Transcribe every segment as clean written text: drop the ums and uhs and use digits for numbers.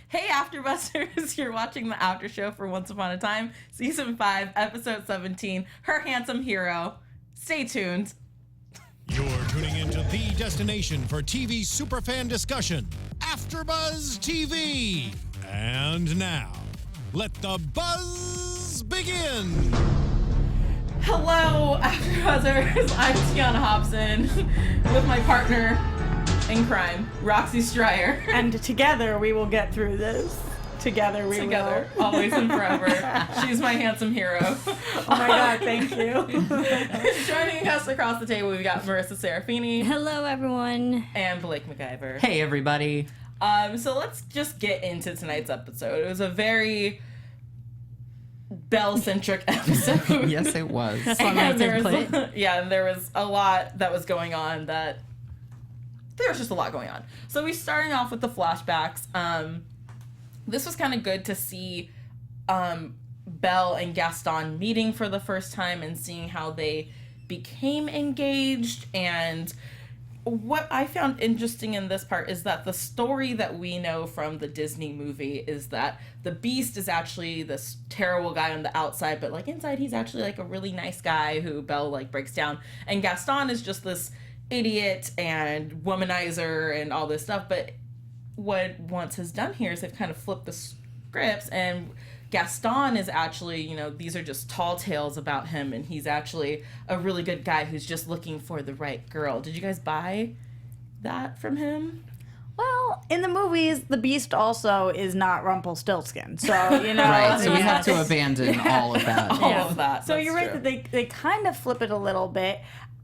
Hey, AfterBuzzers, you're watching the After Show for Once Upon a Time, Season 5, Episode 17, Her Handsome Hero. Stay tuned. You're tuning into the destination for TV superfan discussion, AfterBuzz TV. And now, let the buzz begin. Hello, AfterBuzzers. I'm Tiona Hobson with my partner in crime, Roxy Striar. And together we will get through this. Together we will. Always and forever. She's my handsome hero. Oh my God, thank you. Joining us across the table, we've got Marisa Serafini. Hello, everyone. And Blake McIver. Hey, everybody. So let's just get into tonight's episode. It was a very Belle-centric episode. Yes, it was. That's one way to put it. Yeah, and there was a lot that was going on there was just a lot going on. So we starting off with the flashbacks. This was kind of good to see Belle and Gaston meeting for the first time and seeing how they became engaged. And what I found interesting in this part is that the story that we know from the Disney movie is that the Beast is actually this terrible guy on the outside, but like inside he's actually like a really nice guy who Belle like breaks down. And Gaston is just this idiot and womanizer and all this stuff. But what Once has done here is they've kind of flipped the scripts, and Gaston is actually, these are just tall tales about him, and he's actually a really good guy who's just looking for the right girl. Did you guys buy that from him? Well, in the movies, the Beast also is not Rumpelstiltskin. So, Right, so we have to abandon all of that. All of that. So that's you're right true. that they kind of flip it a little bit.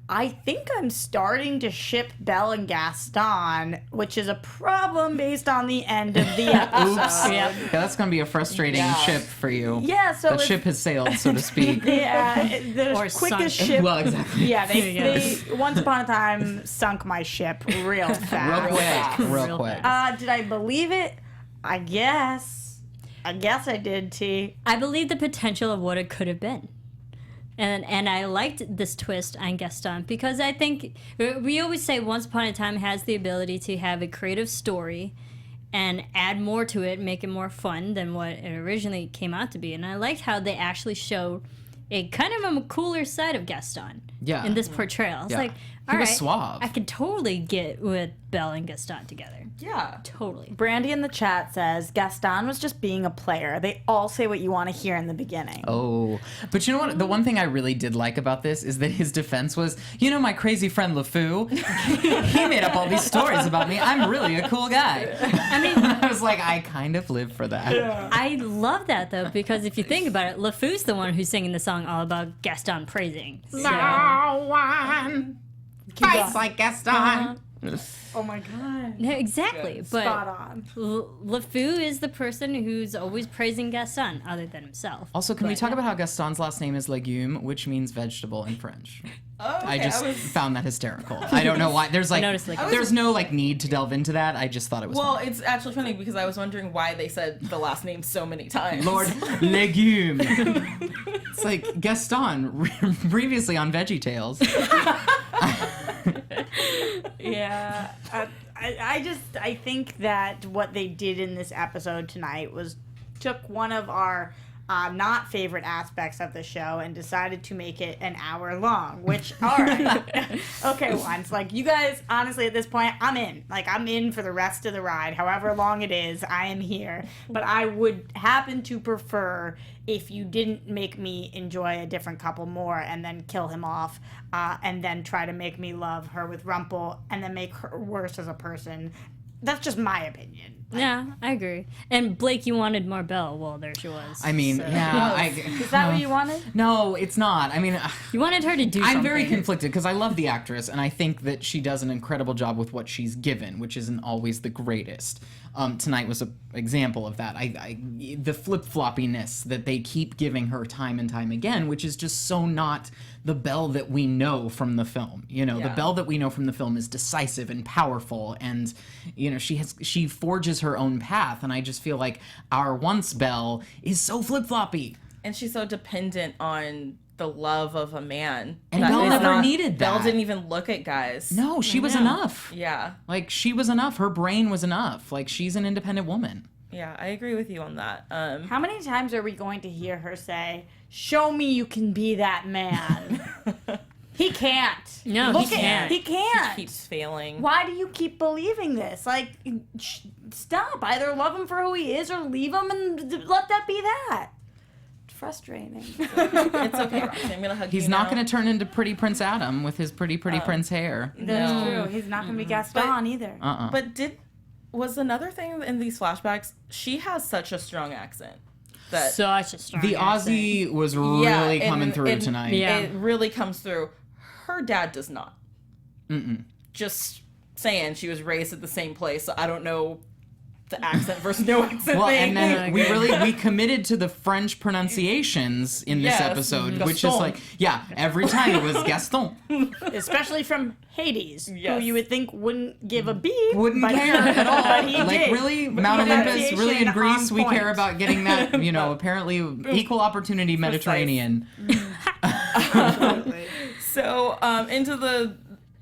I think I'm starting to ship Belle and Gaston, which is a problem based on the end of the episode. Oops. Yeah, that's going to be a frustrating ship for you. Yeah, so the ship has sailed, so to speak. Yeah, the Or quickest sunk. ship. Well, exactly. Yeah, they once upon a time sunk my ship real fast. Real quick. Did I believe it? I guess I did, T. I believe the potential of what it could have been. And I liked this twist on Gaston because I think we always say Once Upon a Time has the ability to have a creative story and add more to it, make it more fun than what it originally came out to be. And I liked how they actually showed a kind of a cooler side of Gaston in this portrayal. It's like, all right, suave. I could totally get with Belle and Gaston together. Yeah. Totally. Brandy in the chat says Gaston was just being a player. They all say what you want to hear in the beginning. Oh, but you know what? The one thing I really did like about this is that his defense was, my crazy friend LeFou, he made up all these stories about me. I'm really a cool guy. I mean, I was like, I kind of live for that. Yeah. I love that, though, because if you think about it, LeFou's the one who's singing the song all about Gaston praising. So. No one fights like Gaston. Oh my God. No, exactly. But Spot on. LeFou is the person who's always praising Gaston, other than himself. Also, can we talk about how Gaston's last name is Legume, which means vegetable in French? Oh, okay. I just found that hysterical. I don't know why. There's there's no need to delve into that. I just thought it was funny. It's actually funny because I was wondering why they said the last name so many times. Lord Legume. It's like Gaston, previously on VeggieTales. Yeah. I think that what they did in this episode tonight was took one of our not favorite aspects of the show and decided to make it an hour long, which, all right. Okay, Once. Like, you guys, honestly, at this point, I'm in. Like, I'm in for the rest of the ride. However long it is, I am here. But I would happen to prefer if you didn't make me enjoy a different couple more and then kill him off and then try to make me love her with Rumple and then make her worse as a person. That's just my opinion. Yeah, I agree. And Blake, you wanted more Belle. Well, there she was. I mean, yeah. Is that what you wanted? No, it's not. I mean, You wanted her to do something. I'm very conflicted because I love the actress and I think that she does an incredible job with what she's given, which isn't always the greatest. Tonight was an example of that. The flip-floppiness that they keep giving her time and time again, which is just so not the Belle that we know from the film. The Belle that we know from the film is decisive and powerful, and she forges her own path. And I just feel like our Once Belle is so flip-floppy, and she's so dependent on the love of a man. And Belle never needed that. Belle didn't even look at guys. No, she was enough. Yeah. Like, she was enough. Her brain was enough. Like, she's an independent woman. Yeah, I agree with you on that. How many times are we going to hear her say, "Show me you can be that man"? He can't. No, Look he at can't. He can't. He keeps failing. Why do you keep believing this? Like, stop. Either love him for who he is or leave him and let that be that. It's frustrating. It's okay, Roxy. I'm gonna hug you. He's not now. going to turn into Pretty Prince Adam with his pretty Prince hair. That's No. true. He's not going to be Gaston either. But was another thing in these flashbacks? She has such a strong accent. That Such a strong The accent. Aussie was really coming through tonight. Yeah. It really comes through. Her dad does not. Just saying, she was raised at the same place, so I don't know the accent versus no accent Well, thing. and then we committed to the French pronunciations in this Yes, episode, which is Gaston. like, every time it was Gaston. Especially from Hades, who Yes. you would think wouldn't give a beep. Wouldn't but care at all. But he Like, did. really, Mount Olympus, really in Pronunciation Greece, on we point. care about getting that, apparently equal opportunity Mediterranean. So, into the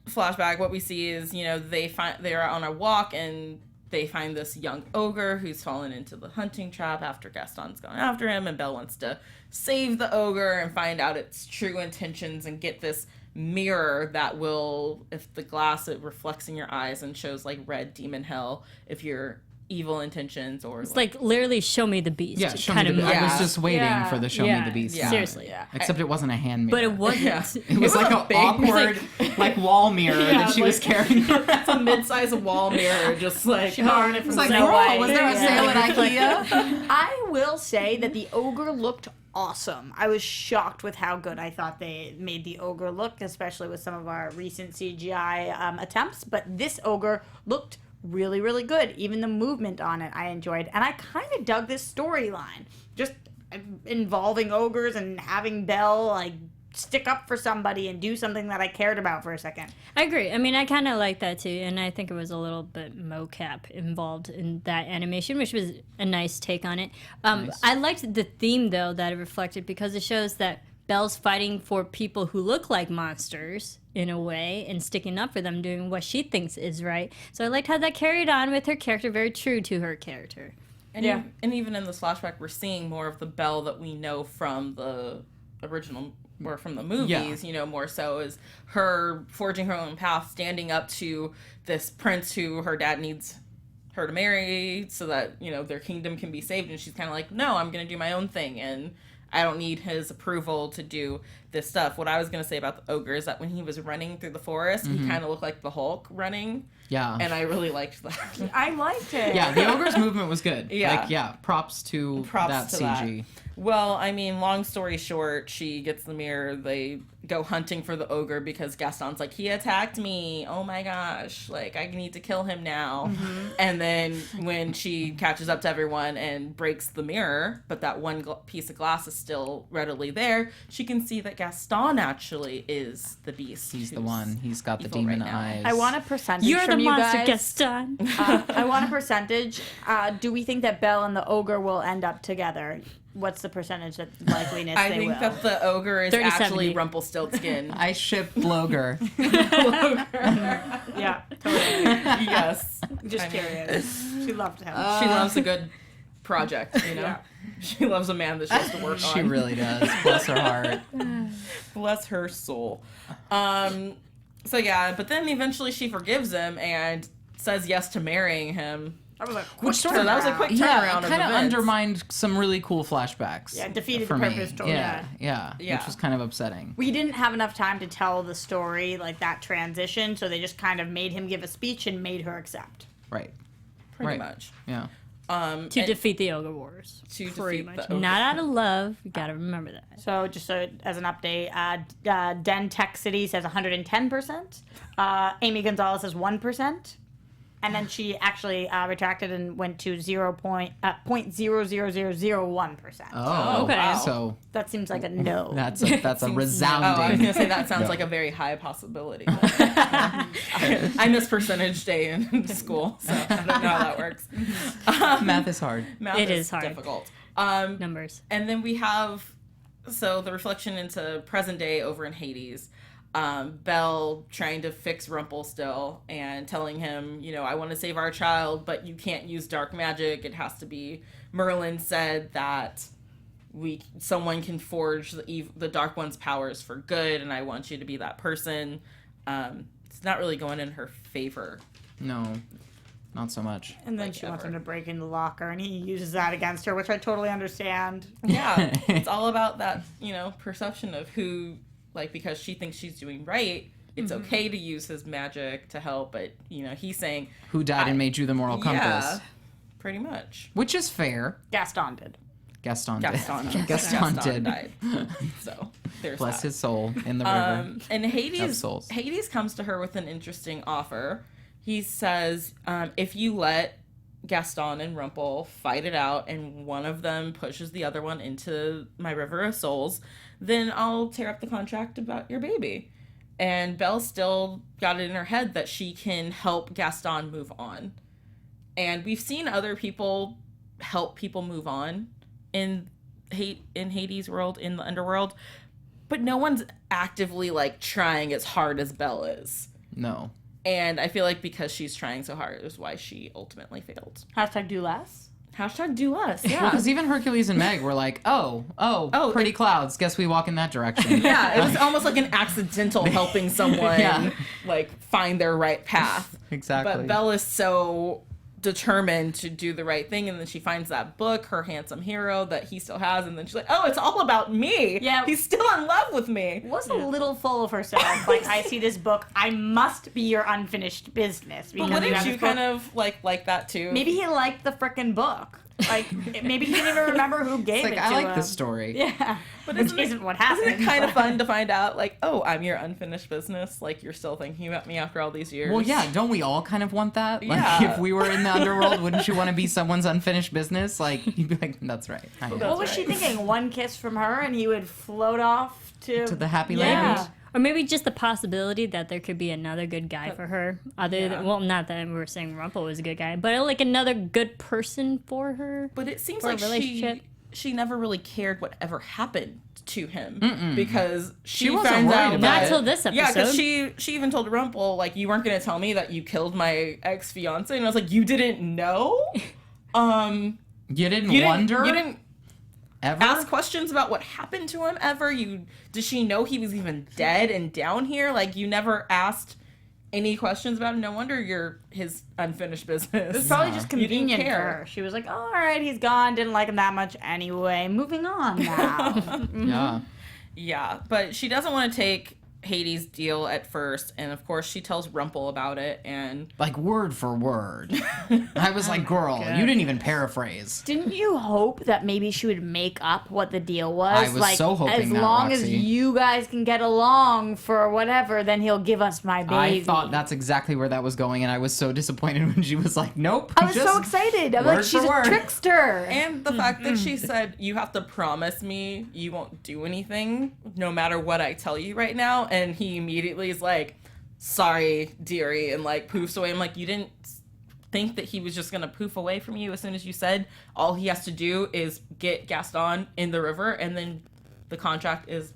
flashback, what we see is, they are on a walk and they find this young ogre who's fallen into the hunting trap after Gaston's gone after him, and Belle wants to save the ogre and find out its true intentions and get this mirror that will, if the glass, it reflects in your eyes and shows like red demon hell if you're evil intentions, or It's like literally show me the beast. Yeah, show kind me the of beast. I movie. was just waiting for the show me the beast. Yeah. Seriously. Yeah. Except it wasn't a hand mirror. But it wasn't. Yeah. It was like an big- awkward, like wall mirror that she was carrying around. It's a mid-sized wall mirror, just like, borrowed it from It's like, Snow girl, White. was there a sale at IKEA? I will say that the ogre looked awesome. I was shocked with how good I thought they made the ogre look, especially with some of our recent CGI attempts. But this ogre looked really, really good. Even the movement on it, I enjoyed. And I kind of dug this storyline. Just involving ogres and having Belle, like, stick up for somebody and do something that I cared about for a second. I agree. I mean, I kind of like that too, and I think it was a little bit mocap involved in that animation, which was a nice take on it. Nice. I liked the theme though that it reflected because it shows that Belle's fighting for people who look like monsters in a way and sticking up for them, doing what she thinks is right. So I liked how that carried on with her character, very true to her character. And Yeah. and even in this flashback, we're seeing more of the Belle that we know from the original, or from the movies, more so is her forging her own path, standing up to this prince who her dad needs her to marry so that, their kingdom can be saved. And she's kind of like, no, I'm going to do my own thing. And I don't need his approval to do this stuff. What I was going to say about the ogre is that when he was running through the forest, he kind of looked like the Hulk running. Yeah. And I really liked that. I liked it. Yeah, the ogre's movement was good. Yeah. Props to that to CG. Well, I mean, long story short, she gets the mirror. They go hunting for the ogre because Gaston's like, he attacked me. Oh my gosh. Like, I need to kill him now. And then when she catches up to everyone and breaks the mirror, but that one piece of glass is still readily there, she can see that Gaston actually is the beast. He's the who's one. He's got the evil demon right now. eyes. I want a percentage You're from the you monster, guys. Gaston. I want a percentage. Do we think that Belle and the ogre will end up together? What's the percentage that likeliness I they think will? that the ogre is 30-70. actually Rumpelstiltskin. I ship Bloger. Yeah, totally. Yes. Just curious. She loved him. She loves a good project, Yeah. She loves a man that she has to work She on. really does. Bless her heart. Bless her soul. So yeah, but then eventually she forgives him and says yes to marrying him. That was a quick So that was a quick turnaround Yeah, of it kind of events. undermined some really cool flashbacks. Yeah, defeated for the me. purpose totally. Yeah, Yeah. which was kind of upsetting. We didn't have enough time to tell the story, like that transition, so they just kind of made him give a speech and made her accept. Right. Pretty Right. much. Yeah. To And defeat the ogre wars. To Pretty defeat much. the ogre. Not out of love. You gotta remember that. So just as an update, Den Tech City says 110%. Amy Gonzalez says 1%. And then she actually retracted and went to 0.00001%. Oh, okay. wow. So That seems like a no. that's a Oh, I was resounding. gonna say that sounds like a very high possibility. I missed percentage day in school, so I don't know how that works. Math is hard. Math It is hard. difficult. Numbers. And then we have the reflection into present day over in Hades. Belle trying to fix Rumple still and telling him, I want to save our child, but you can't use dark magic. It has to be. Merlin said that someone can forge the Dark One's powers for good, and I want you to be that person. It's not really going in her favor. No, not so much. And then she wants him to break into the locker, and he uses that against her, which I totally understand. Yeah, it's all about that, perception of who, because she thinks she's doing right, it's okay to use his magic to help, but, he's saying... Who died and made you the moral compass. Yeah, pretty much. Which is fair. Gaston did. Gaston Gaston died. So there's Bless that. his soul in the river. And Hades comes to her with an interesting offer. He says, if you let Gaston and Rumple fight it out and one of them pushes the other one into my river of souls, then I'll tear up the contract about your baby. And Belle still got it in her head that she can help Gaston move on. And we've seen other people help people move on in Hades' world, in the underworld, but no one's actively trying as hard as Belle is. No. And I feel like because she's trying so hard is why she ultimately failed. Hashtag do less. Hashtag do less. Yeah. Well, because even Hercules and Meg were like, pretty clouds. Guess we walk in that direction. Yeah, it was almost like an accidental helping someone find their right path. Exactly. But Belle is so determined to do the right thing, and then she finds that book, her handsome hero that he still has, and then she's like, oh, it's all about me. Yeah. He's still in love with me. Was a little full of herself. I see this book, I must be your unfinished business. But wouldn't you kind of like that too? Maybe he liked the frickin' book. Maybe he didn't even remember who gave it to him. I like this story. Yeah. But isn't what happened. Isn't it kind of fun to find out, I'm your unfinished business? You're still thinking about me after all these years. Well, yeah, don't we all kind of want that? Yeah. If we were in the underworld, wouldn't you want to be someone's unfinished business? You'd be like, that's right. What was she thinking? One kiss from her and he would float off to the happy land? land? Or maybe just the possibility that there could be another good guy for her. Not that we were saying Rumple was a good guy, but another good person for her. But it seems for a like relationship. she never really cared whatever happened to him. Because she wasn't found worried out about Not it. till this episode. Yeah, because she even told Rumple, you weren't going to tell me that you killed my ex-fiance. And I was like, you didn't know? You didn't wonder? You didn't ever ask questions about what happened to him ever? Did she know he was even dead and down here? You never asked any questions about him. No wonder you're his unfinished business. It's probably just You didn't convenient for care. her. She was like, oh, all right, he's gone. Didn't like him that much anyway. Moving on now. Yeah. Yeah, but she doesn't want to take Hades' deal at first, and of course she tells Rumple about it, and Word for word. I was like, girl, you didn't even paraphrase. Didn't you hope that maybe she would make up what the deal was? I was so hoping as that, long as Roxy. you guys can get along for whatever, then he'll give us my baby. I thought that's exactly where that was going, and I was so disappointed when she was like, nope. I was so excited. I'm like, word she's for a word. trickster. and the fact that she said, you have to promise me you won't do anything no matter what I tell you right now, and he immediately is like, sorry, dearie, and poofs away. I'm like, you didn't think that he was just gonna poof away from you as soon as you said all he has to do is get Gaston in the river, and then the contract is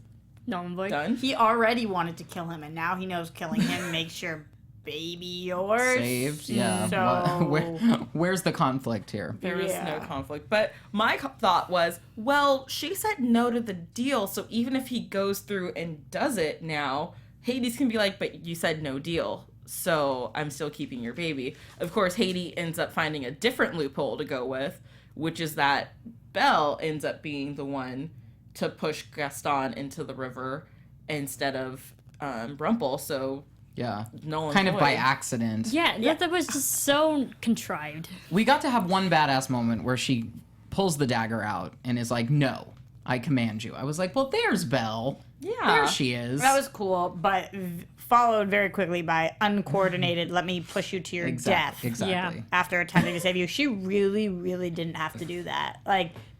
done? He already wanted to kill him, and now he knows killing him makes your baby yours. Saved, yeah. So Where's the conflict here? There is no conflict. But my thought was, well, she said no to the deal, so even if he goes through and does it now, Hades can be like, but you said no deal, so I'm still keeping your baby. Of course, Hades ends up finding a different loophole to go with, which is that Belle ends up being the one to push Gaston into the river instead of Rumple, so Yeah. null and Kind of void. by accident. Yeah, that was just so contrived. We got to have one badass moment where she pulls the dagger out and is like, no, I command you. I was like, well, there's Belle. Yeah. There she is. that was cool, but followed very quickly by uncoordinated, let me push you to your death. Exactly. Yeah. After attempting to save you. She really, really didn't have to do that.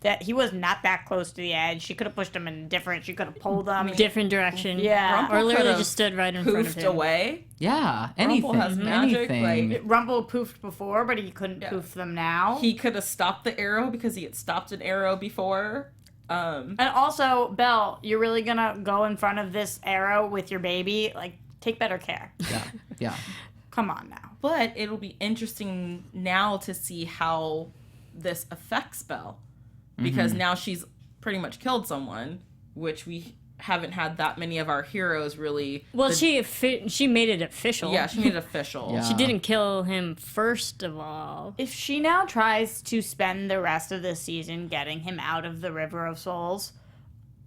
That he was not that close to the edge. She could have pushed him in different. She could have pulled him. Different direction. Yeah. Rumple Or literally could've just stood right in front of Poofed him. away. Yeah. Anything. Rumple has magic, anything. Rumple poofed before, but he couldn't poof them now. He could have stopped the arrow because he had stopped an arrow before. And also, Belle, you're really gonna go in front of this arrow with your baby? Like, take better care. Yeah. Come on now. But it'll be interesting now to see how this affects Belle. Because now she's pretty much killed someone, which we haven't had that many of our heroes really. Well, she made it official. Yeah, she made it official. Yeah. She didn't kill him first of all. If she now tries to spend the rest of this season getting him out of the River of Souls,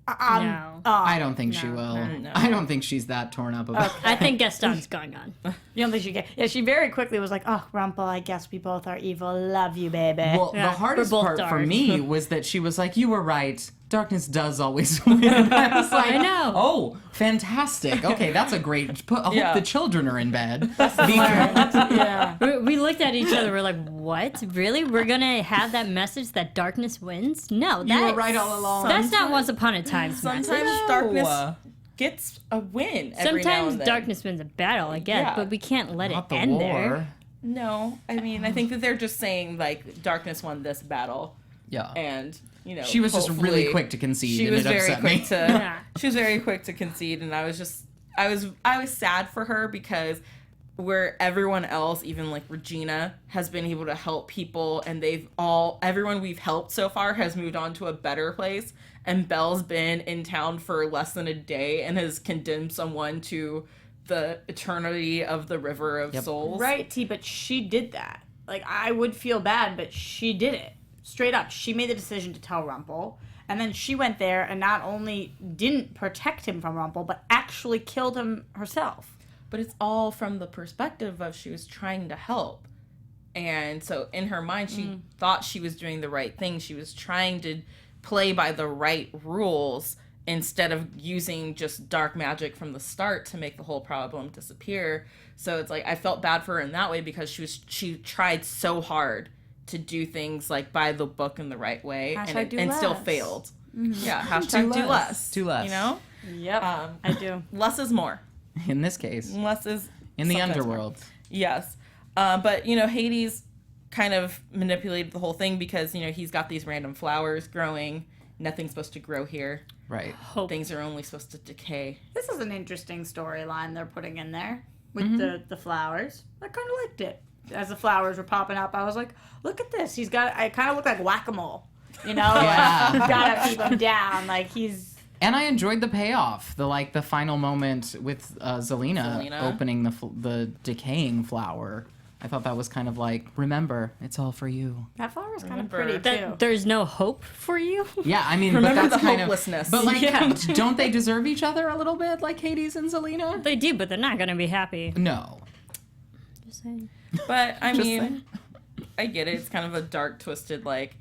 No. I don't think she will. no. I don't think she's that torn up about I think Gaston's going on. You don't think she can? Yeah, she very quickly was like, "Oh, Rumpel, I guess we both are evil. Love you, baby." Well, Yeah, the hardest we're both part for dark. me was that she was like, "You were right. Darkness does always win." I was like, I know. "Oh, fantastic. Okay, that's a great. I hope Yeah. the children are in bed." Yeah. We looked at each other. We're like, "What? Really? We're gonna have that message that darkness wins? No, You were that's right all along. That's not Once Upon a Time's Sometimes message. darkness gets a win. Every now Sometimes and then. darkness wins a battle, I guess, Yeah. but we can't let Not it the end war. there. No, I mean, I think that they're just saying like darkness won this battle, Yeah. and you know She was just really hopefully- quick to concede, She and was it very upset me. quick to. Yeah. She was very quick to concede, and I was sad for her because where everyone else, even like Regina, has been able to help people, and everyone we've helped so far has moved on to a better place, and Belle's been in town for less than a day and has condemned someone to the eternity of the River of Souls. Right, T, but she did that. Like, I would feel bad, but she did it. Straight up. She made the decision to tell Rumpel. And then she went there and not only didn't protect him from Rumpel, but actually killed him herself. But it's all from the perspective of she was trying to help. And so in her mind, she thought she was doing the right thing. She was trying to play by the right rules instead of using just dark magic from the start to make the whole problem disappear. So it's like I felt bad for her in that way because she tried so hard to do things like by the book in the right way and still less. failed. Yeah, hashtag do less. Do less. You know? Yep, I do. Less is more. In this case, Less is in the sometimes more. underworld. Yes. But, you know, Hades kind of manipulated the whole thing because, you know, he's got these random flowers growing. Nothing's supposed to grow here. Right. Hope. Things are only supposed to decay. This is an interesting storyline they're putting in there with the flowers. I kind of liked it. As the flowers were popping up, I was like, look at this. I kind of look like whack-a-mole. You know? Yeah. Like, gotta keep him down. Like, he's... And I enjoyed the payoff, the final moment with Zelena opening the decaying flower. I thought that was kind of like, remember, it's all for you. That flower was kind of Remember. pretty, too. That there's no hope for you? Yeah, I mean, Remember but that's the kind hopelessness. of. But like, Yeah. don't they deserve each other a little bit, like Hades and Zelena? They do, but they're not gonna be happy. No. Just saying. But, I Just mean, saying. I get it. It's kind of a dark, twisted, like,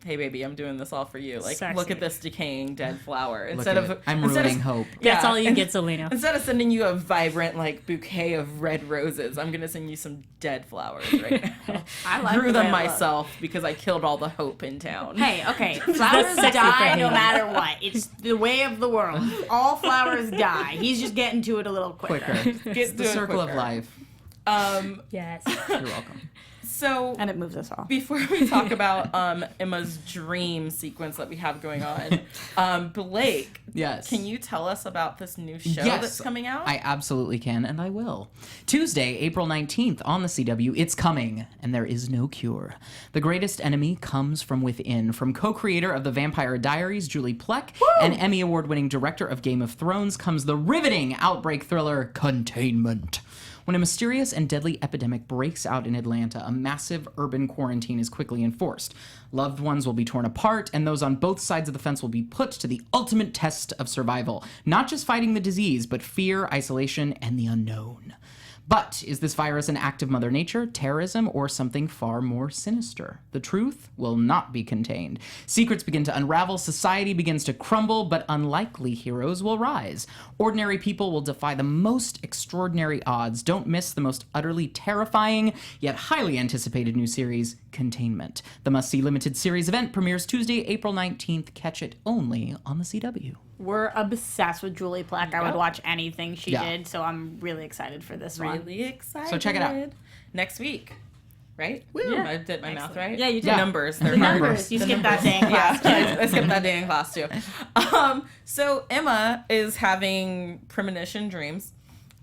hey, baby, I'm doing this all for you. Like, Sexy. look at this decaying dead flower. Look Instead at of it. I'm instead ruining of, hope. That's Yeah, all you and- get, Zelena. Instead of sending you a vibrant, like, bouquet of red roses, I'm going to send you some dead flowers right now. I like Grew the them way it myself because I killed all the hope in town. Hey, okay, flowers sexy for die no him. matter what. It's the way of the world. All flowers die. He's just getting to it a little quicker. Quicker. Get The to it circle of quicker. life. Yes. You're welcome. So And it moves us all. before we talk about Emma's dream sequence that we have going on, Blake, Yes. can you tell us about this new show Yes, that's coming out? I absolutely can, and I will. Tuesday, April 19th on the CW, it's coming, and there is no cure. The greatest enemy comes from within. From co-creator of The Vampire Diaries, Julie Plec, and Emmy Award-winning director of Game of Thrones comes the riveting outbreak thriller Containment. When a mysterious and deadly epidemic breaks out in Atlanta, a massive urban quarantine is quickly enforced. Loved ones will be torn apart, and those on both sides of the fence will be put to the ultimate test of survival. Not just fighting the disease, but fear, isolation, and the unknown. But is this virus an act of Mother Nature, terrorism, or something far more sinister? The truth will not be contained. Secrets begin to unravel, society begins to crumble, but unlikely heroes will rise. Ordinary people will defy the most extraordinary odds. Don't miss the most utterly terrifying, yet highly anticipated new series, Containment. The must-see limited series event premieres Tuesday, April 19th. Catch it only on the CW. We're obsessed with Julie Plec. I would watch anything she Yeah. did, so I'm really excited for this one. really excited. So check it out. Next week. right? Yeah. I did my math right. Yeah, you did. The numbers. They're The hard. numbers. You skipped that day in class. Yeah, I skipped that day in class too. So Emma is having premonition dreams,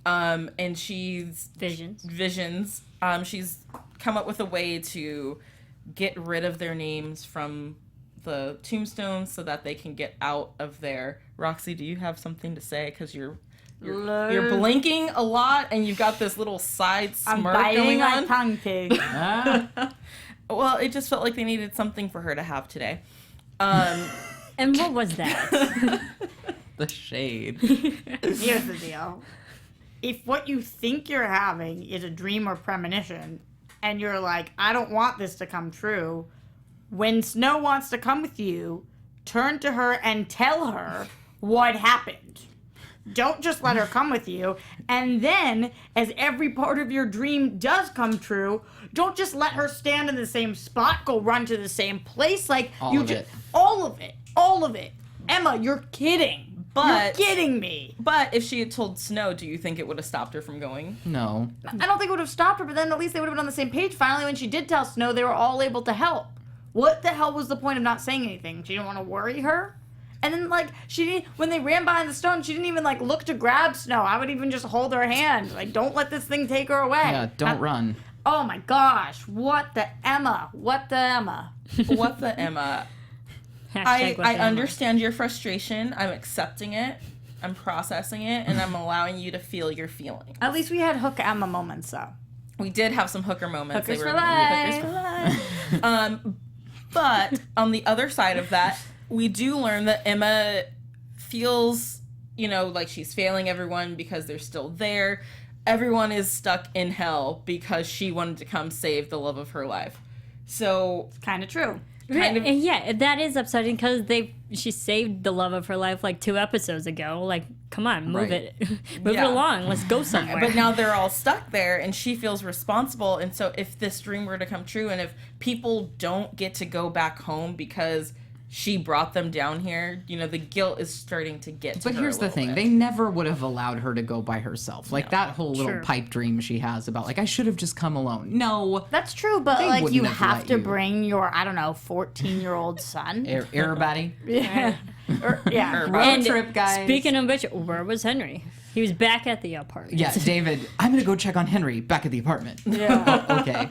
and she's visions. She's come up with a way to get rid of their names from the tombstones so that they can get out of there. Roxy, do you have something to say? Because you're blinking a lot, and you've got this little side smirk going on. I'm biting my tongue, pig. Well, it just felt like they needed something for her to have today. And what was that? The shade. Here's the deal. If what you think you're having is a dream or premonition, and you're like, I don't want this to come true, when Snow wants to come with you, turn to her and tell her what happened. Don't just let her come with you. And then, as every part of your dream does come true, don't just let her stand in the same spot, go run to the same place. Like, All of it. All of it. Emma, you're kidding. But You're kidding me. But if she had told Snow, do you think it would have stopped her from going? No. I don't think it would have stopped her, but then at least they would have been on the same page. Finally, when she did tell Snow, they were all able to help. What the hell was the point of not saying anything? She didn't want to worry her? And then, like, when they ran behind the stone, she didn't even, like, look to grab Snow. I would even just hold her hand. Like, don't let this thing take her away. Yeah, don't run. Oh, my gosh. What the Emma? What the Emma? I understand your frustration. I'm accepting it. I'm processing it, and I'm allowing you to feel your feelings. At least we had Hook Emma moments, though. We did have some hooker moments. Hookers for life. Hookers for life. But on the other side of that, we do learn that Emma feels, like she's failing everyone because they're still there. Everyone is stuck in hell because she wanted to come save the love of her life. So It's kind of true. Yeah, that is upsetting because she saved the love of her life like 2 episodes ago. Like, come on, move Right. it. Move it along. Let's go somewhere. But now they're all stuck there, and she feels responsible. And so if this dream were to come true, and if people don't get to go back home because she brought them down here, the guilt is starting to get to But her here's a the little thing. bit. They never would have allowed her to go by herself. Like, that whole little Sure. pipe dream she has about, like, I should have just come alone. No. That's true, but, They like, you wouldn't have have let to you. bring your, 14-year-old son. Everybody. Yeah. Yeah. Road And trip, guys. Speaking of which, where was Henry? He was back at the apartment. Yeah, David, I'm going to go check on Henry back at the apartment. Yeah. Okay.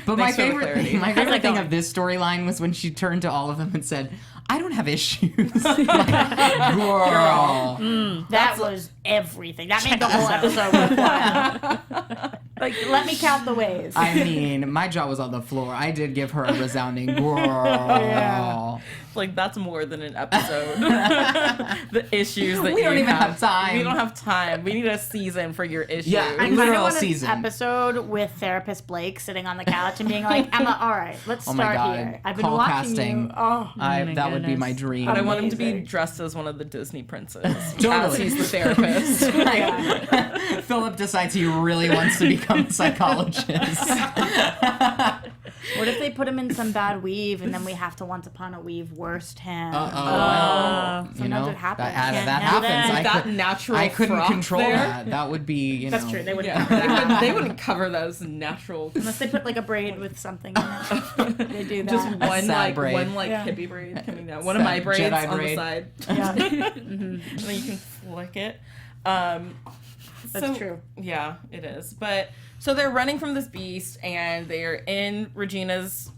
But my Thanks for the favorite clarity. thing, How's that thing going? of this storyline was when she turned to all of them and said, I don't have issues. Like, girl. That was everything. That made the whole episode worthwhile. Like, let me count the ways. I mean, my jaw was on the floor. I did give her a resounding girl. Yeah. Like, that's more than an episode. The issues that We don't you even have time. We don't have time. We need a season for your issues. Yeah. I kind Literal of want season. an episode with therapist Blake sitting on the couch and being like, Emma, all right, let's Oh my start God. here. I've been Call watching casting. you. Oh, my That would be goodness. my dream. But I want him to be Amazing. dressed as one of the Disney princes. As Totally. he's the therapist. Philip decides he really wants to become a psychologist. what if they put him in some bad weave and then we have to Once Upon a Weave worst him? Well, sometimes it happens. That Can't happens. help it. That natural I couldn't froth control there. that. That would be, That's true. They wouldn't Yeah, cover that. they wouldn't cover those natural. Unless they put like a braid with something in it. They do that. Just one sad braid. Yeah. hippie braid coming down. One of my Sad braids Jedi on braid. the side. Yeah. And then you can flick it. That's true. Yeah, it is. But so they're running from this beast, and they're in Regina's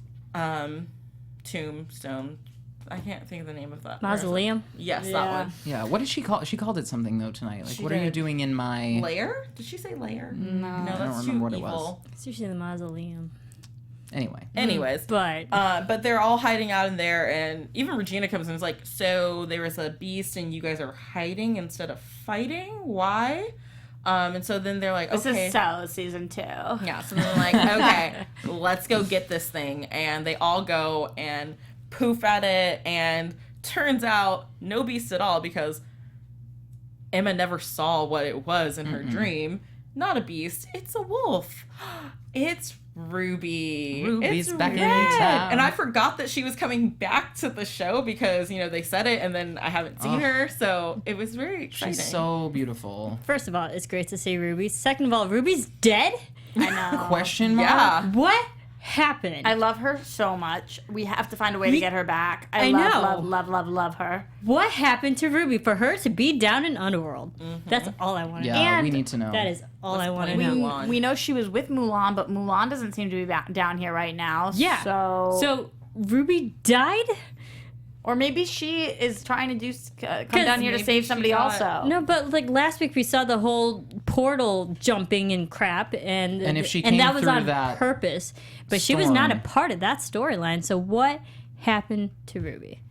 tombstone. I can't think of the name of that. Mausoleum. Yes, Yeah. that one. Yeah, what did she call? She called it something though tonight. Like, She what are you did. doing in my? Lair? Did she say lair? No. No, that's too remember what it evil. was. It's usually the mausoleum. Anyway, Anyways, But but they're all hiding out in there, and even Regina comes in and is like, so there was a beast and you guys are hiding instead of fighting? Why? And so then they're like, This okay. is So season 2. Yeah, so then they're like, okay, let's go get this thing. And they all go and poof at it, and turns out no beast at all because Emma never saw what it was in her dream. Not a beast, it's a wolf. It's Ruby. Ruby's It's back in red. town. And I forgot that she was coming back to the show because, they said it and then I haven't seen her. So it was very exciting. she's so beautiful. first of all, it's great to see Ruby. Second of all, Ruby's dead? I know. Question mark? Yeah. What happened? I love her so much. We have to find a way to get her back. I know. love her. What happened to Ruby for her to be down in Underworld? That's all I want to know. Yeah, we And need to know. That is all I want to play know. Mulan. We know she was with Mulan, but Mulan doesn't seem to be down here right now. Yeah. So Ruby died? or maybe she is trying to come down here to maybe save she somebody got- also. No, but like last week we saw the whole portal jumping and crap, and And if she came that was through on that purpose, but she was not a storm- part of that storyline. So what happened to Ruby?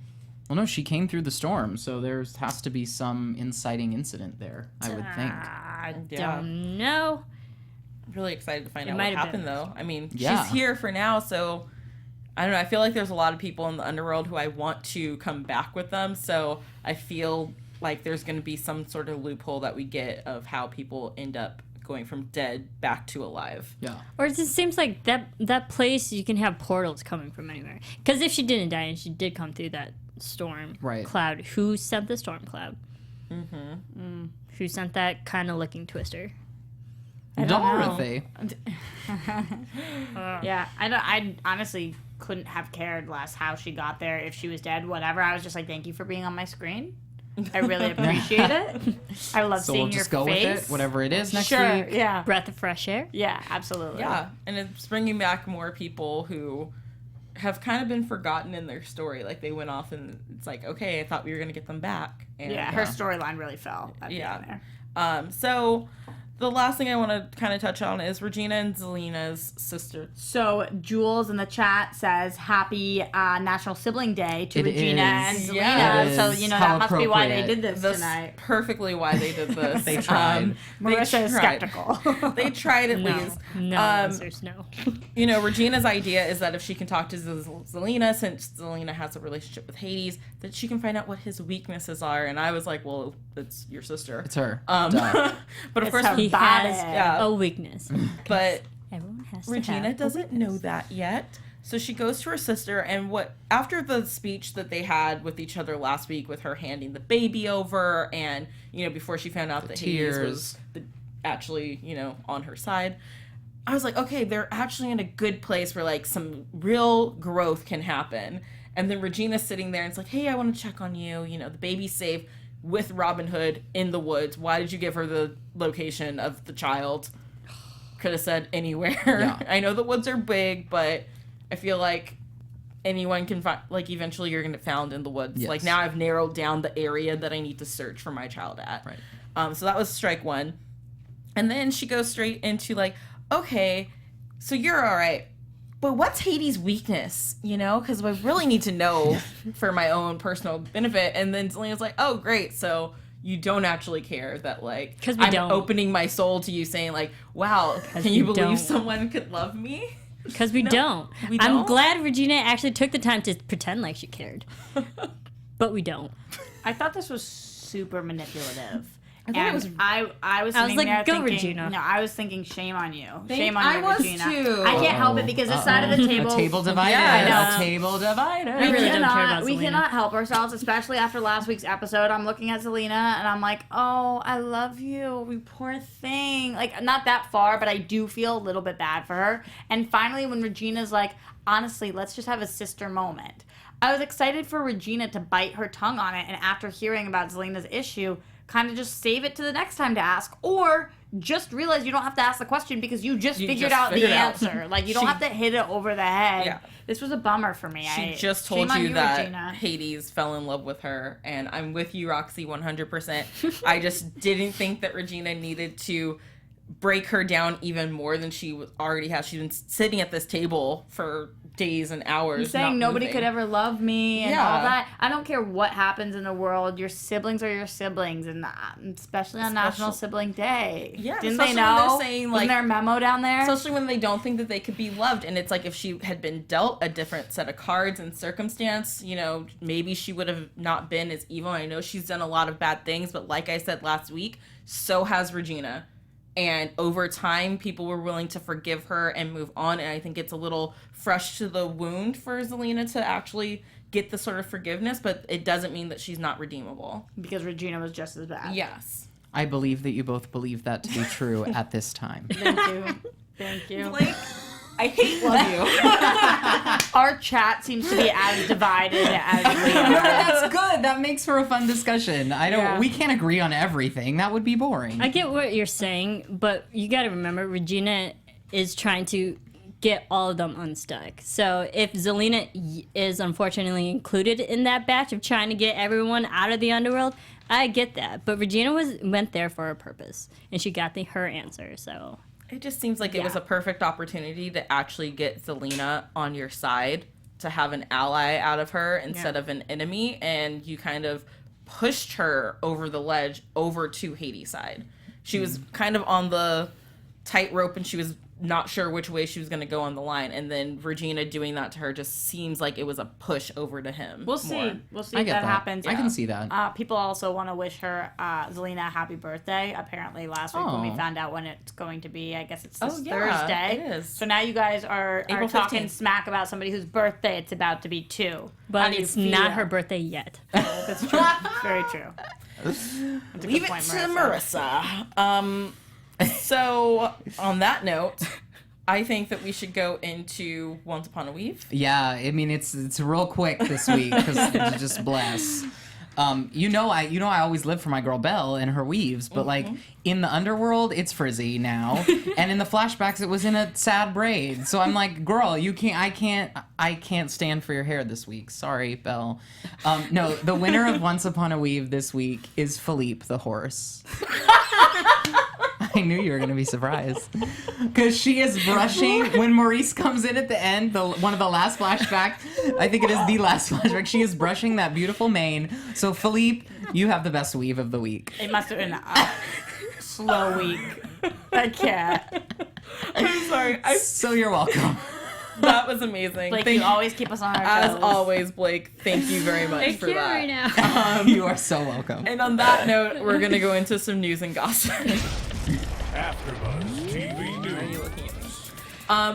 Well, no, she came through the storm, so there has to be some inciting incident there, I would think. Ah, I Yeah. don't know. I'm really excited to find out might what have happened, been. though. I mean, Yeah. she's here for now, so I don't know. I feel like there's a lot of people in the underworld who I want to come back with them, so I feel like there's going to be some sort of loophole that we get of how people end up going from dead back to alive. Yeah. Or it just seems like that place you can have portals coming from anywhere. Because if she didn't die and she did come through that storm Right. cloud, who sent the storm cloud? Who sent that kind of looking twister? don't know. Dorothy. Yeah, I honestly couldn't have cared less how she got there, if she was dead, whatever. I was just like, thank you for being on my screen. I really appreciate it. I love So seeing we'll just your go face. with it, whatever it is next Sure, week. yeah. Breath of fresh air. Yeah, absolutely. Yeah, and it's bringing back more people who have kind of been forgotten in their story. Like, they went off and it's like, okay, I thought we were going to get them back. And, Yeah, her storyline really fell at the Yeah. end there. So the last thing I want to kind of touch on is Regina and Zelena's sister. So Jules in the chat says, happy National Sibling Day to It Regina and is. Zelena. Yeah, it So, is. you know, How that must be why they appropriate. did this That's tonight. perfectly why they did this. They tried. Marissa is tried. skeptical. They tried at No, least. no answers, no. You know, Regina's idea is that if she can talk to Zelena, since Zelena has a relationship with Hades, that she can find out what his weaknesses are. And I was like, well, it's your sister. It's her. But of It's course, her He body. has Yeah. a weakness. but Everyone has to Regina have a doesn't know that yet. So she goes to her sister, and after the speech that they had with each other last week, with her handing the baby over, and before she found out that Hades was actually on her side, I was like, okay, they're actually in a good place where like some real growth can happen. And then Regina's sitting there and it's like, hey, I want to check on you. The baby's safe with Robin Hood in the woods. Why did you give her the location of the child? Could have said anywhere. Yeah. I know the woods are big, but I feel like anyone can find, like, eventually you're going to get found in the woods. Yes. Like, now I've narrowed down the area that I need to search for my child at. Right. So that was strike one. And then she goes straight into like, okay, so you're all right, but what's Hades' weakness? Because I really need to know for my own personal benefit. And then Zelena's like, oh, great. So you don't actually care that, like, 'Cause we I'm don't. opening my soul to you, saying like, wow, can you we believe don't. someone could love me? Because we don't. we I'm don't? glad Regina actually took the time to pretend like she cared. But we don't. I thought this was super manipulative. I thought it was- I was I was sitting like, there go, thinking, Regina. No, I was thinking, shame on you. Shame on I you, was Regina. too. I can't help it because this side of the table. A table divider. Yeah, A table divider. I really don't care about We Zelena. cannot help ourselves, especially after last week's episode. I'm looking at Zelena and I'm like, oh, I love you, we poor thing. Like, not that far, but I do feel a little bit bad for her. And finally, when Regina's like, honestly, let's just have a sister moment, I was excited for Regina to bite her tongue on it, and after hearing about Zelena's issue, kind of just save it to the next time to ask, or just realize you don't have to ask the question because you just figured out the answer. Like, you don't She- have to hit it over the head. Yeah. This was a bummer for me. She just told shame on you that Regina. Hades fell in love with her, and I'm with you, Roxy, 100%. I just didn't think that Regina needed to break her down even more than she already has. She's been sitting at this table for days and hours. You're saying not nobody moving. could ever love me and Yeah. all that. I don't care what happens in the world. Your siblings are your siblings, and especially on National Sibling Day. Yeah, Didn't they especially when they're know? saying, Wasn't like- there a memo down there? Especially when they don't think that they could be loved. And it's like, if she had been dealt a different set of cards and circumstance, maybe she would have not been as evil. I know she's done a lot of bad things, but like I said last week, so has Regina. And over time, people were willing to forgive her and move on. And I think it's a little fresh to the wound for Zelena to actually get the sort of forgiveness, but it doesn't mean that she's not redeemable. because Regina was just as bad. Yes. I believe that you both believe that to be true at this time. Thank you. Thank you. Blake, I hate love you. Our chat seems to be as divided as we No, are. that's good. That makes for a fun discussion. We can't agree on everything. That would be boring. I get what you're saying, but you got to remember Regina is trying to get all of them unstuck. So if Zelena is unfortunately included in that batch of trying to get everyone out of the underworld, I get that. But Regina went there for a purpose, and she got her answer. So It just seems like it was a perfect opportunity to actually get Zelena on your side, to have an ally out of her instead of an enemy, and you kind of pushed her over the ledge over to Hades' side. She was kind of on the tightrope, and she was not sure which way she was going to go on the line, and then Regina doing that to her just seems like it was a push over to him. We'll see. more. We'll see I if get that that. happens. I can see that. People also want to wish her, Zelena, a happy birthday. Apparently last week when we Aw. found out when it's going to be, I guess it's this Oh, yeah, Thursday. it is. So now you guys are April talking 15th. smack about somebody whose birthday it's about to be too. How but do you it's not feel? her birthday yet. That's true. Very true. That's a good Leave it point, to Marissa. So, on that note, I think that we should go into Once Upon a Weave. Yeah, I mean it's real quick this week because just bless. I always live for my girl Belle and her weaves, but like in the underworld, it's frizzy now, and in the flashbacks, it was in a sad braid. So I'm like, girl, I can't stand for your hair this week. Sorry, Belle. No, the winner of Once Upon a Weave this week is Philippe the horse. I knew you were going to be surprised. Because she is brushing, when Maurice comes in at the end, one of the last flashbacks, I think it is the last flashback, she is brushing that beautiful mane. So, Philippe, you have the best weave of the week. It must have been a slow week. I can't. I'm sorry. So you're welcome. That was amazing. Like, Thank you always keep us on our As toes. always, Blake, thank you very much I for can't that. right now. You are so welcome. And on that note, we're going to go into some news and gossip. AfterBuzz TV News.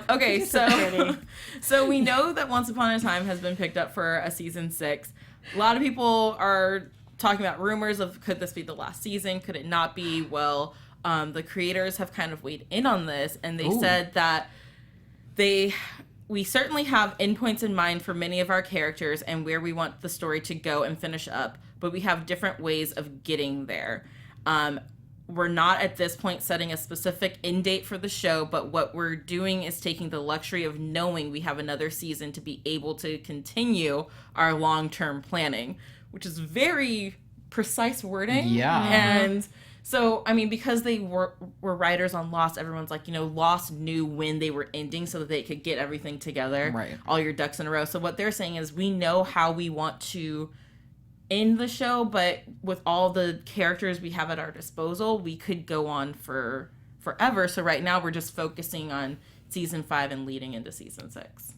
Okay, so pretty. so we know that Once Upon a Time has been picked up for a season 6. A lot of people are talking about rumors of could this be the last season? Could it not be? Well, the creators have kind of weighed in on this, and they said that we certainly have endpoints in mind for many of our characters and where we want the story to go and finish up, but we have different ways of getting there. We're not at this point setting a specific end date for the show, but what we're doing is taking the luxury of knowing we have another season to be able to continue our long-term planning, which is very precise wording. Yeah. And so, I mean, because they were writers on Lost, everyone's like, Lost knew when they were ending so that they could get everything together. Right. All your ducks in a row. So what they're saying is we know how we want to end the show, but with all the characters we have at our disposal, we could go on for forever. So right now we're just focusing on season 5 and leading into season 6.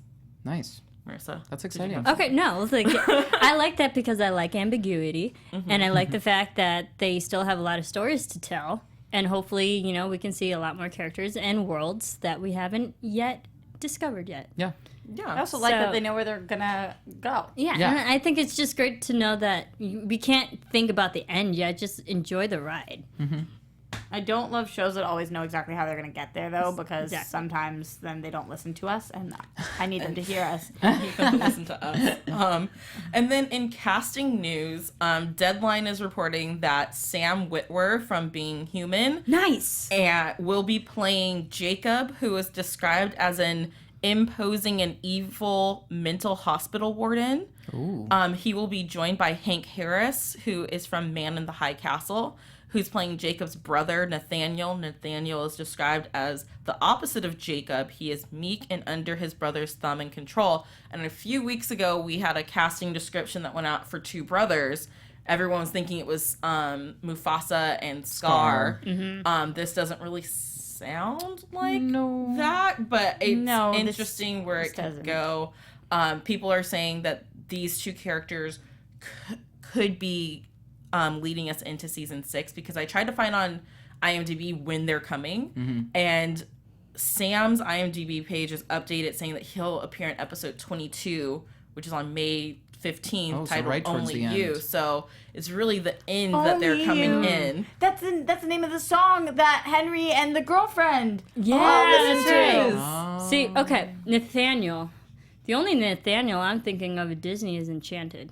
Nice. Marissa, That's did you exciting. have- Okay, no, like I like that because I like ambiguity, and I like the fact that they still have a lot of stories to tell, and hopefully, we can see a lot more characters and worlds that we haven't yet discovered yet. Yeah. I Yeah. also like So- that they know where they're gonna go. Yeah, Yeah. and I think it's just great to know that we can't think about the end yet. Just enjoy the ride. I don't love shows that always know exactly how they're gonna get there though, because Exactly. sometimes then they don't listen to us, and I need them to hear us. You can listen to us. And then in casting news, Deadline is reporting that Sam Witwer from Being Human Nice. and will be playing Jacob, who is described as an imposing and evil mental hospital warden. Ooh. He will be joined by Hank Harris, who is from Man in the High Castle, who's playing Jacob's brother, Nathaniel. Nathaniel is described as the opposite of Jacob. He is meek and under his brother's thumb and control. And a few weeks ago, we had a casting description that went out for two brothers. Everyone was thinking it was Mufasa and Scar. This doesn't really sound like that, but it's No, this- interesting where this it could doesn't. go. People are saying that these two characters could be leading us into season 6, because I tried to find on IMDb when they're coming, and Sam's IMDb page is updated saying that he'll appear in episode 22, which is on May 15 so titled right towards Only the end. You. So it's really the end that they're Only coming You. in. That's the name of the song that Henry and the girlfriend. Yeah, that's that's right. Oh. See, okay, Nathaniel. The only Nathaniel I'm thinking of at Disney is Enchanted.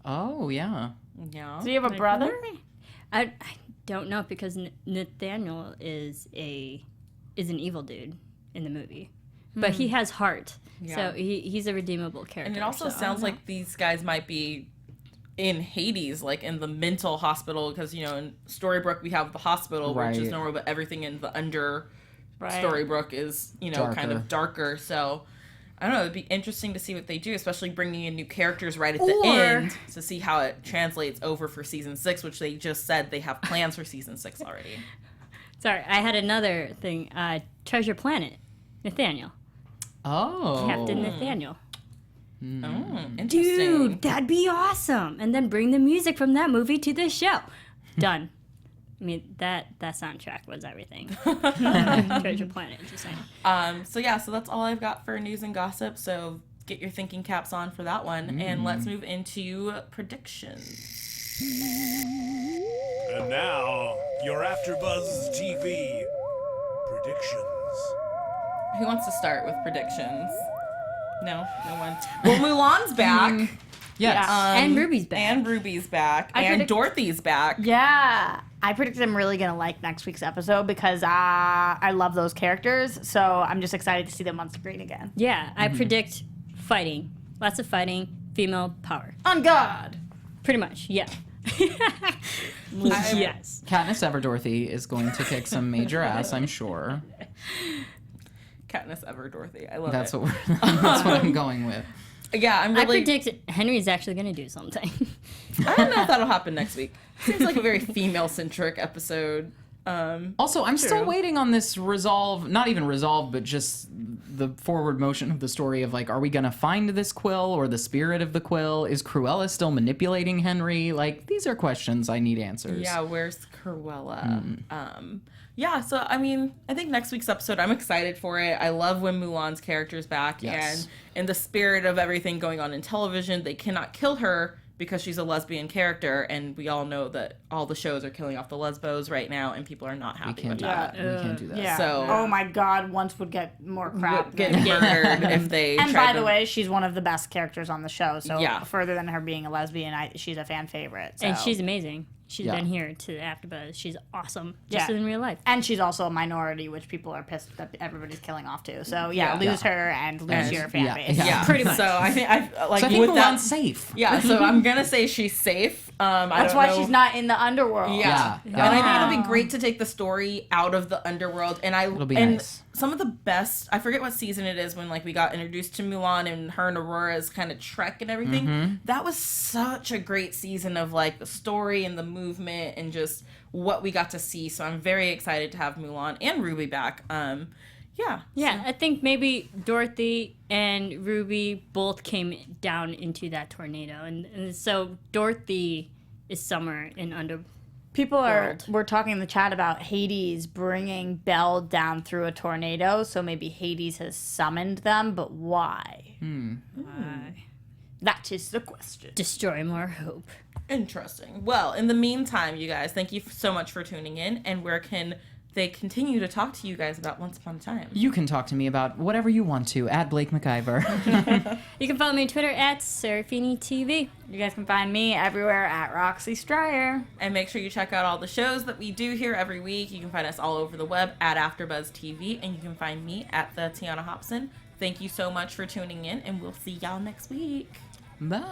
Oh, yeah. Yeah. Do you have a brother? I don't know because Nathaniel is an evil dude in the movie, but he has heart, Yeah. so he's a redeemable character. And it also so I sounds don't know. like these guys might be in Hades, like in the mental hospital, because, you know, in Storybrooke we have the hospital, which is Right. normal, but everything in the under Right. Storybrooke is, you know, kind of darker. So I don't know, it'd be interesting to see what they do, especially bringing in new characters right at the end to see how it translates over for season 6, which they just said they have plans for season 6 already. Sorry, I had another thing. Treasure Planet, Nathaniel, Oh. Captain Nathaniel. Oh, interesting. Dude, that'd be awesome. And then bring the music from that movie to the show. Done. I mean, that soundtrack was everything. Treasure Planet, just saying. So yeah, so that's all I've got for news and gossip. So get your thinking caps on for that one, and let's move into predictions. And now, your AfterBuzz TV predictions. Who wants to start with predictions? No one. Well, Mulan's back. Yes. And Ruby's back. And Ruby's back. I and predict- Dorothy's back. Yeah. I predict I'm really going to like next week's episode because I love those characters. So I'm just excited to see them on screen again. Yeah, I predict fighting. Lots of fighting, female power. On God. Pretty much, yeah. Yes. Katniss Everdorothy is going to kick some major ass, I'm sure. Katniss Ever Dorothy. I love That's it. what that's what I'm going with. Yeah, I'm I really. predict Henry's actually going to do something. I don't know if that'll happen next week. Seems like a very female-centric episode. Also, I'm still waiting on this resolve, not even resolve, but just the forward motion of the story of, like, are we going to find this quill or the spirit of the quill? Is Cruella still manipulating Henry? Like, these are questions I need answers. Yeah, where's Cruella? Yeah, so I mean, I think next week's episode, I'm excited for it. I love when Mulan's character's back, Yes. and in the spirit of everything going on in television, they cannot kill her because she's a lesbian character, and we all know that all the shows are killing off the lesbos right now, and people are not We happy can't with do that. that. We can't do that. Yeah. So- oh my God, once would get more crap. Get than- murdered if they. And tried by the to- way, she's one of the best characters on the show. So Yeah. further than her being a lesbian, she's a fan favorite. So. And she's amazing. She's Yeah. been here to AfterBuzz. She's awesome, just Yeah. in real life. And she's also a minority, which people are pissed that everybody's killing off too. So yeah, lose her and lose And- your fan yeah, base. yeah. yeah, Pretty much. So I think like So I think with that. Mulan's safe. Yeah, so I'm gonna say she's safe. I That's don't why know. she's not in the underworld. Yeah. Yeah. And I think it'll Wow. be great to take the story out of the underworld. And It'll be and nice. some of the best, I forget what season it is when like we got introduced to Mulan and her and Aurora's kind of trek and everything. Mm-hmm. That was such a great season of like the story and the movement and just what we got to see. So I'm very excited to have Mulan and Ruby back. Yeah. Yeah, I think maybe Dorothy and Ruby both came down into that tornado. And so Dorothy is somewhere in under. People World. we're talking in the chat about Hades bringing Belle down through a tornado. So maybe Hades has summoned them, but why? That is the question. Destroy more hope. Interesting. Well, in the meantime, you guys, thank you so much for tuning in. And where can they continue to talk to you guys about Once Upon a Time? You can talk to me about whatever you want to at Blake McIver. You can follow me on Twitter at Serafini TV. You guys can find me everywhere at Roxy Striar. And make sure you check out all the shows that we do here every week. You can find us all over the web at AfterBuzz TV, and you can find me at the Tiona Hobson. Thank you so much for tuning in, and we'll see y'all next week. Bye.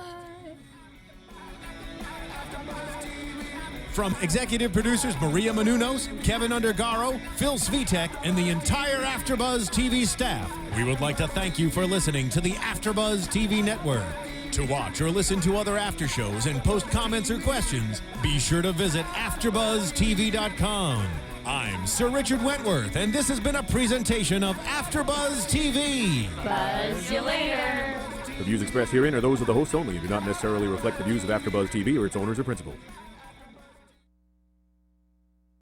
From executive producers Maria Menounos, Kevin Undergaro, Phil Svitek, and the entire AfterBuzz TV staff, we would like to thank you for listening to the AfterBuzz TV network. To watch or listen to other after shows and post comments or questions, be sure to visit AfterBuzzTV.com. I'm Sir Richard Wentworth, and this has been a presentation of AfterBuzz TV. Buzz you later. The views expressed herein are those of the hosts only and do not necessarily reflect the views of AfterBuzz TV or its owners or principals.